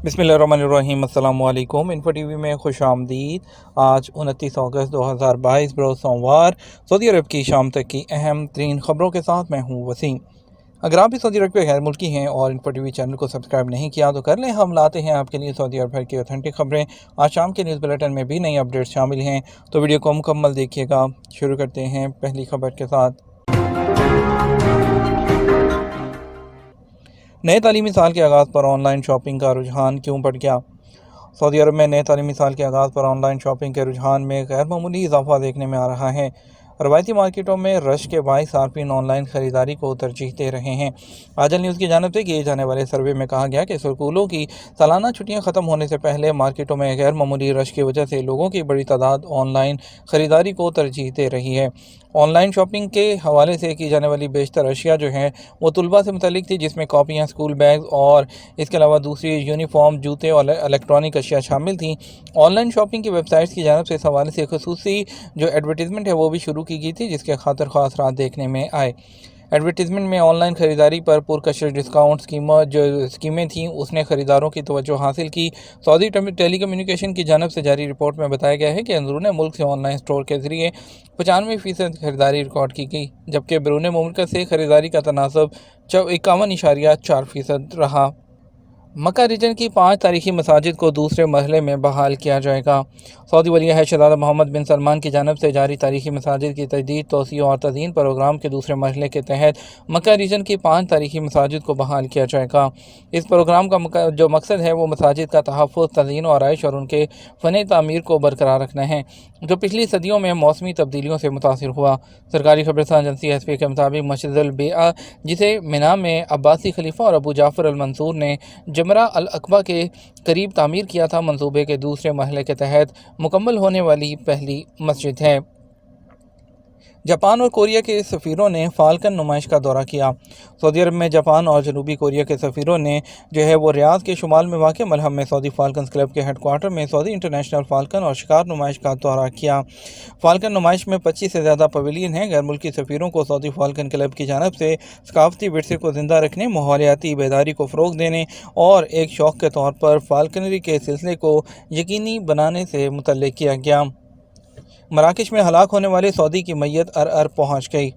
बिस्मिल्लाहिर्रहमानिर्रहीम। अस्सलाम वालेकुम। इन्फो टीवी में खुश आमदीद। आज 29 अगस्त 2022 बरोज़ सोमवार सऊदी अरब की शाम तक की अहम तरीन ख़बरों के साथ मैं हूँ वसीम। अगर आप भी सऊदी अरब के गैर मुल्की हैं और इन्फो टीवी चैनल को सब्सक्राइब नहीं किया तो कर लें। हम लाते हैं आपके लिए सऊदी अरब भर की ऑथेंटिक खबरें। आज शाम के न्यूज़ बुलेटिन में भी नई अपडेट्स शामिल हैं, तो वीडियो को मुकम्मल देखिएगा। शुरू करते हैं पहली खबर के साथ। नए तालीमी साल के आगाज़ पर ऑनलाइन शॉपिंग का रुझान क्यों बढ़ गया? सऊदी अरब में नए तालीमी साल के आगाज़ पर ऑनलाइन शॉपिंग के रुझान में गैर मामूली इजाफा देखने में आ रहा है। रवायती मार्केटों में रश के बाइस सार्फिन ऑनलाइन ख़रीदारी को तरजीह दे रहे हैं। आजल न्यूज़ की जानिब से किए जाने वाले सर्वे में कहा गया कि स्कूलों की सालाना छुट्टियां ख़त्म होने से पहले मार्केटों में गैर मामूली रश की वजह से लोगों की बड़ी तादाद ऑनलाइन ख़रीदारी को तरजीह दे रही है। ऑनलाइन शॉपिंग के हवाले से की जाने वाली बेशतर अशिया जो हैं वो तलबा से मुतल्लिक थी, जिसमें कॉपियाँ, स्कूल बैग और इसके अलावा दूसरी यूनिफॉर्म, जूते और इलेक्ट्रॉनिक अशिया शामिल थी। ऑनलाइन शॉपिंग की वेबसाइट्स की जानिब से इस हवाले से खुसूसी जो एडवर्टीज़मेंट है वो भी शुरू की गई थी, जिसके खातिर ख़ास रात देखने में आए। एडवर्टीज़मेंट में ऑनलाइन ख़रीदारी पर पुरकशिश डिस्काउंट स्कीमें थीं, उसने ख़रीदारों की तवज्जो हासिल की। सऊदी टेली कम्युनिकेशन की जानिब से जारी रिपोर्ट में बताया गया है कि अंदरून मुल्क से ऑनलाइन स्टोर के ज़रिए 95% खरीदारी रिकॉर्ड की गई, जबकि बैरून मुल्क से खरीदारी का तनासब 51.4% रहा। मक्का रीजन की 5 तारीखी मसाजिद को दूसरे मरहले में बहाल किया जाएगा। सऊदी वली अहद शहज़ादा मोहम्मद बिन सलमान की जानिब से जारी तारीखी मसाजिद की तजदीद, तोसी और तज़ीन प्रोग्राम के दूसरे मरहले के तहत मक्का रीजन की 5 तारीखी मसाजिद को बहाल किया जाएगा। इस प्रोग्राम का जो मकसद है वो मसाजिद का तहफ़्फ़ुज़, तज़ीन और आइश और उनके फ़न तामीर को बरकरार रखना है, जो पिछली सदियों में मौसमी तब्दीलियों से मुतासिर हुआ। सरकारी खबरसां एजेंसी एसपी के मुताबिक मस्जिद अल बेआ, जिसे मिना में अब्बासी खलीफा और अबू जाफ़र अल मंसूर ने जमरा अल अकबा के करीब तामीर किया था, मंसूबे के दूसरे मरहले के तहत मुकम्मल होने वाली पहली मस्जिद है। जापान और कोरिया के सफ़ीरों ने फ़ाल्कन नुमाइश का दौरा किया। सऊदी अरब में जापान और जनूबी कोरिया के सफ़ीरों ने जो है वो रियाद के शुमाल में वाक़ मलहम में सऊदी फ़ाल्कन क्लब के हेडक्वार्टर में सऊदी इंटरनेशनल फ़ाल्कन और शिकार नुमाइश का दौरा किया। फ़ाल्कन नुमाइश में 25 से ज़्यादा पवेलियन हैं। गैर मुल्की सफ़ीरों को सऊदी फ़ाल्कन क्लब की जानिब से सकाफ़ती विरसे को ज़िंदा रखने, माहौलियाती बेदारी को फ़रोग़ देने और एक शौक़ के तौर पर फ़ाल्कनरी के सिलसिले को यकीनी बनाने से मुतल्लिक़ किया गया। मराकश में हलाक होने वाले सऊदी की मैयत अर पहुँच गई।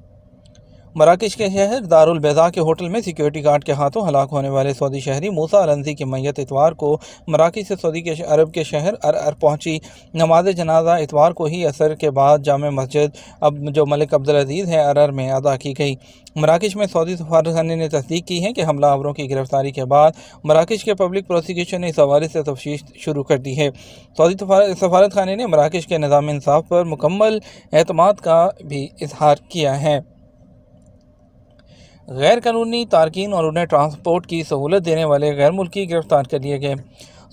मराकश के शहर दारुल बैज़ा के होटल में सिक्योरिटी गार्ड के हाथों हलाक होने वाले सऊदी शहरी मूसा अलंजी की मैयत इतवार को मराकश से सऊदी के अरब के शहर अर पहुंची। नमाज जनाजा इतवार को ही असर के बाद जामे मस्जिद अब जो मलिक अब्दुल अजीज़ है अर में अदा की गई। मराकश में सऊदी सफारतखाने ने तस्दीक की है कि हमलावरों की गिरफ्तारी के बाद मराकश के पब्लिक प्रोसिक्यूशन ने इस हवाले से तफ्तीश शुरू कर दी है। सऊदी सफारतखाने ने मराकश के निज़ाम इंसाफ पर मुकम्मल एतमाद का भी इजहार किया है। गैर कानूनी तारकीन और उन्हें ट्रांसपोर्ट की सहूलत देने वाले गैर मुल्की गिरफ्तार कर लिए गए।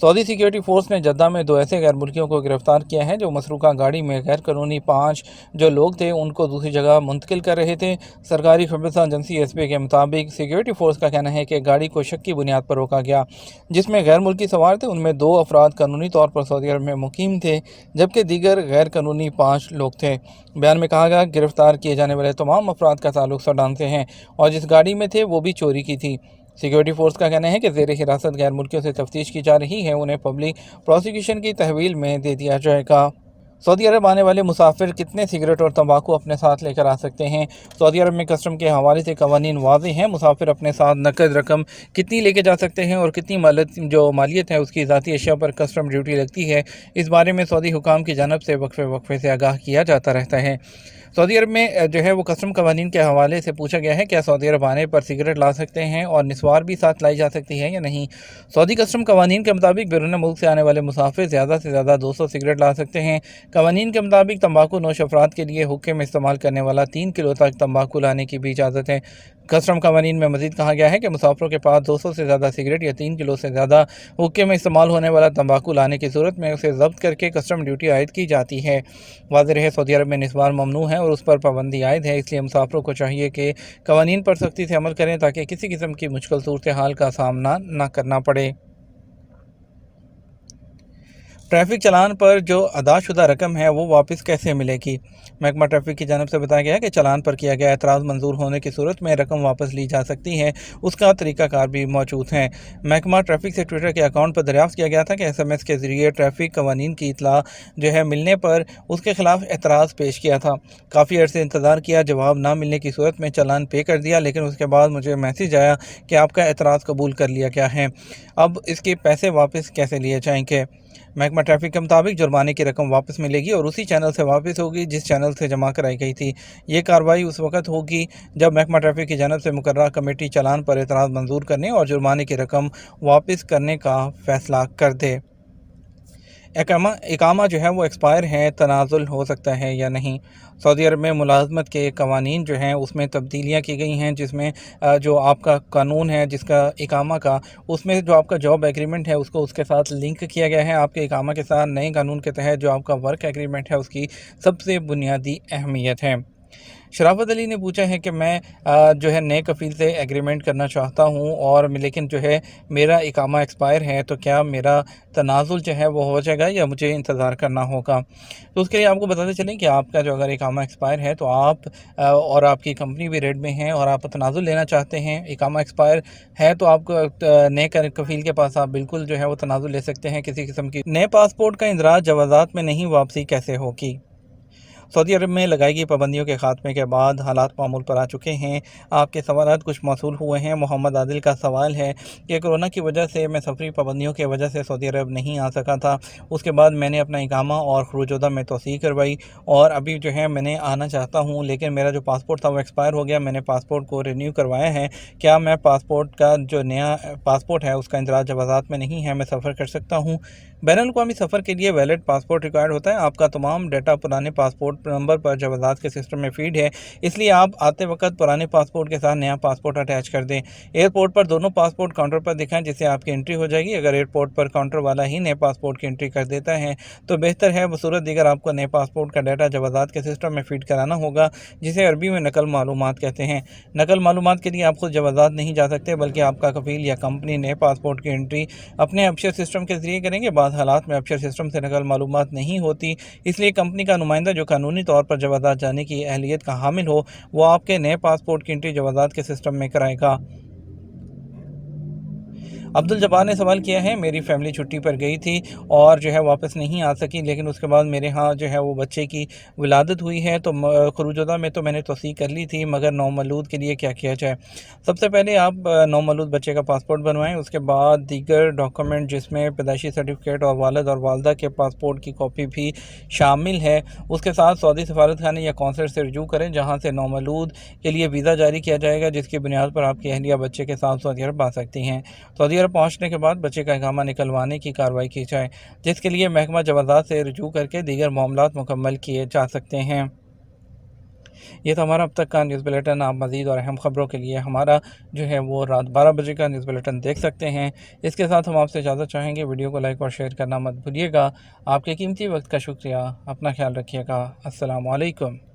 सऊदी सिक्योरिटी फोर्स ने जद्दा में 2 ऐसे गैर मुल्कियों को गिरफ्तार किया है जो मसरूका गाड़ी में गैर कानूनी 5 जो लोग थे उनको दूसरी जगह मुंतकिल कर रहे थे। सरकारी खबरसां एजेंसी एसपी के मुताबिक सिक्योरिटी फोर्स का कहना है कि गाड़ी को शक की बुनियाद पर रोका गया, जिसमें गैर मुल्की सवार थे। उनमें 2 अफराद कानूनी तौर पर सऊदी अरब में मुकीम थे, जबकि दीगर गैर कानूनी 5 लोग थे। बयान में कहा गया गिरफ्तार किए जाने वाले तमाम अफराद का ताल्लुक सूडान से हैं और जिस गाड़ी में थे वो भी चोरी की थी। सिक्योरिटी फोर्स का कहना है कि ज़ेर हिरासत गैर मुल्कियों से तफ्तीश की जा रही है, उन्हें पब्लिक प्रोसिक्यूशन की तहवील में दे दिया जाएगा। सऊदी अरब आने वाले मुसाफिर कितने सिगरेट और तंबाकू अपने साथ लेकर आ सकते हैं? सऊदी अरब में कस्टम के हवाले से कवानीन वाज़ेह हैं। मुसाफिर अपने साथ नकद रकम कितनी लेके जा सकते हैं और कितनी मालियत है उसकी ज़ाती अशिया पर कस्टम ड्यूटी लगती है, इस बारे में सऊदी हुकाम की जानिब से वक्फे से आगाह किया जाता रहता है। सऊदी अरब में जो है वो कस्टम कवानीन के हवाले से पूछा गया है क्या सऊदी अरब आने पर सिगरेट ला सकते हैं और निस्वार भी साथ लाई जा सकती है या नहीं। सऊदी कस्टम कवानीन के मुताबिक बैरून मुल्क से आने वाले मुसाफिर ज़्यादा से ज़्यादा 200 सिगरेट ला सकते हैं। कवानीन के मुताबिक तंबाकू नोश अफराद के लिए हुक्के में इस्तेमाल करने वाला 3 किलो तक तंबाकू लाने की भी इजाज़त है। कस्टम कवानीन में मज़ीद कहा गया है कि मुसाफिरों के पास 200 से ज़्यादा सिगरेट या 3 किलो से ज़्यादा हुक्के में इस्तेमाल होने वाला तंबाकू लाने की सूरत में उसे ज़ब्त करके कस्टम ड्यूटी आयद की जाती है। वाज़ेह है सऊदी अरब में निस्वार ममनू है और उस पर पाबंदी आयद है, इसलिए मुसाफिरों को चाहिए कि कवानीन पर सख्ती से अमल करें ताकि किसी किस्म की मुश्किल सूरत हाल का सामना न करना पड़े। ٹریفک چلان پر جو ادا شدہ رقم ہے وہ واپس کیسے ملے گی؟ محکمہ ٹریفک کی جانب سے بتایا گیا کہ چلان پر کیا گیا اعتراض منظور ہونے کی صورت میں رقم واپس لی جا سکتی ہے، اس کا طریقہ کار بھی موجود ہے۔ محکمہ ٹریفک سے ٹویٹر کے اکاؤنٹ پر دریافت کیا گیا تھا کہ SMS کے ذریعے ٹریفک قوانین کی اطلاع ملنے پر اس کے خلاف اعتراض پیش کیا تھا۔ کافی عرصے انتظار کیا، جواب نہ ملنے کی صورت میں چلان پے کر دیا، لیکن اس کے بعد مجھے میسج آیا کہ آپ کا اعتراض قبول کر لیا گیا ہے، اب اس کے پیسے واپس کیسے لیے جائیں گے؟ محکمہ ٹریفک کے مطابق جرمانے کی رقم واپس ملے گی اور اسی چینل سے واپس ہوگی جس چینل سے جمع کرائی گئی تھی۔ یہ کارروائی اس وقت ہوگی جب محکمہ ٹریفک کی جانب سے مقررہ کمیٹی چلان پر اعتراض منظور کرنے اور جرمانے کی رقم واپس کرنے کا فیصلہ کر دے۔ اقامہ وہ ایکسپائر ہے، تنازل ہو سکتا ہے یا نہیں؟ سعودی عرب میں ملازمت کے قوانین اس میں تبدیلیاں کی گئی ہیں، جس میں جو آپ کا قانون ہے جس کا اقامہ کا، اس میں جو آپ کا جاب ایگریمنٹ ہے اس کو اس کے ساتھ لنک کیا گیا ہے آپ کے اقامہ کے ساتھ۔ نئے قانون کے تحت جو آپ کا ورک ایگریمنٹ ہے اس کی سب سے بنیادی اہمیت ہے۔ شرافت علی نے پوچھا ہے کہ میں نئے کفیل سے ایگریمنٹ کرنا چاہتا ہوں اور لیکن میرا اقامہ ایکسپائر ہے، تو کیا میرا تنازل وہ ہو جائے گا یا مجھے انتظار کرنا ہوگا؟ تو اس کے لیے آپ کو بتاتے چلیں کہ آپ کا اگر اقامہ ایکسپائر ہے تو آپ اور آپ کی کمپنی بھی ریڈ میں ہیں اور آپ تنازل لینا چاہتے ہیں، اقامہ ایکسپائر ہے تو آپ کو نئے کفیل کے پاس آپ بالکل وہ تنازل لے سکتے ہیں کسی قسم کی۔ نئے پاسپورٹ کا اندراج جوازات میں نہیں، واپسی کیسے ہوگی؟ سعودی عرب میں لگائی گئی پابندیوں کے خاتمے کے بعد حالات معمول پر آ چکے ہیں۔ آپ کے سوالات کچھ موصول ہوئے ہیں۔ محمد عادل کا سوال ہے کہ کورونا کی وجہ سے میں سفری پابندیوں کی وجہ سے سعودی عرب نہیں آ سکا تھا، اس کے بعد میں نے اپنا اقامہ اور خروج عہدہ میں توسیع کروائی اور ابھی میں نے آنا چاہتا ہوں، لیکن میرا جو پاسپورٹ تھا وہ ایکسپائر ہو گیا، میں نے پاسپورٹ کو رینیو کروایا ہے، کیا میں پاسپورٹ کا جو نیا پاسپورٹ ہے اس کا اندراج جوازات میں نہیں ہے، میں سفر کر سکتا ہوں؟ بین الاقوامی سفر کے لیے ویلڈ پاسپورٹ ریکوائرڈ ہوتا ہے۔ آپ کا تمام ڈیٹا پرانے پاسپورٹ نمبر پر جوازات کے سسٹم میں فیڈ ہے، اس لیے آپ آتے وقت پرانے پاسپورٹ کے ساتھ نیا پاسپورٹ اٹیچ کر دیں۔ ایئرپورٹ پر دونوں پاسپورٹ کاؤنٹر پر دکھائیں جس سے آپ کی انٹری ہو جائے گی۔ اگر ایئرپورٹ پر کاؤنٹر والا ہی نئے پاسپورٹ کی انٹری کر دیتا ہے تو بہتر ہے، بصورت دیگر آپ کو نئے پاسپورٹ کا ڈیٹا جوازات کے سسٹم میں فیڈ کرانا ہوگا، جسے عربی میں نقل معلومات کہتے ہیں۔ نقل معلومات کے لیے آپ خود جوازات نہیں جا سکتے، بلکہ آپ کا کفیل یا کمپنی نئے پاسپورٹ کی انٹری اپنے ابشر سسٹم کے ذریعے کریں گے۔ بعض حالات میں ابشر سسٹم سے نقل معلومات نہیں ہوتی، اس لیے کمپنی کا نمائندہ جو قانونی طور پر جوازات جانے کی اہلیت کا حامل ہو، وہ آپ کے نئے پاسپورٹ کی انٹری جوازات کے سسٹم میں کرائے گا۔ عبدالجبار نے سوال کیا ہے، میری فیملی چھٹی پر گئی تھی اور واپس نہیں آ سکی، لیکن اس کے بعد میرے ہاں وہ بچے کی ولادت ہوئی ہے، تو خروج عہدہ میں تو میں نے توثیق کر لی تھی، مگر نومولود کے لیے کیا کیا جائے؟ سب سے پہلے آپ نومولود بچے کا پاسپورٹ بنوائیں، اس کے بعد دیگر ڈاکومنٹ جس میں پیدائشی سرٹیفکیٹ اور والد اور والدہ کے پاسپورٹ کی کاپی بھی شامل ہے، اس کے ساتھ سعودی سفارت خانے یا قونصل سے رجوع کریں، جہاں سے نومولود کے لیے ویزا جاری کیا جائے گا، جس کی بنیاد پر آپ کی اہلیہ بچے کے ساتھ سعودی عرب آ سکتی ہیں۔ سعودی عرب پہنچنے کے بعد بچے کا اقامہ نکلوانے کی کارروائی کی جائے، جس کے لیے محکمہ جوازات سے رجوع کر کے دیگر معاملات مکمل کیے جا سکتے ہیں۔ یہ تھا ہمارا اب تک کا نیوز بلیٹن۔ آپ مزید اور اہم خبروں کے لیے ہمارا وہ رات 12 بجے کا نیوز بلیٹن دیکھ سکتے ہیں۔ اس کے ساتھ ہم آپ سے اجازت چاہیں گے، ویڈیو کو لائک اور شیئر کرنا مت بھولیے گا۔ آپ کے قیمتی وقت کا شکریہ، اپنا خیال رکھیے گا۔ السلام علیکم۔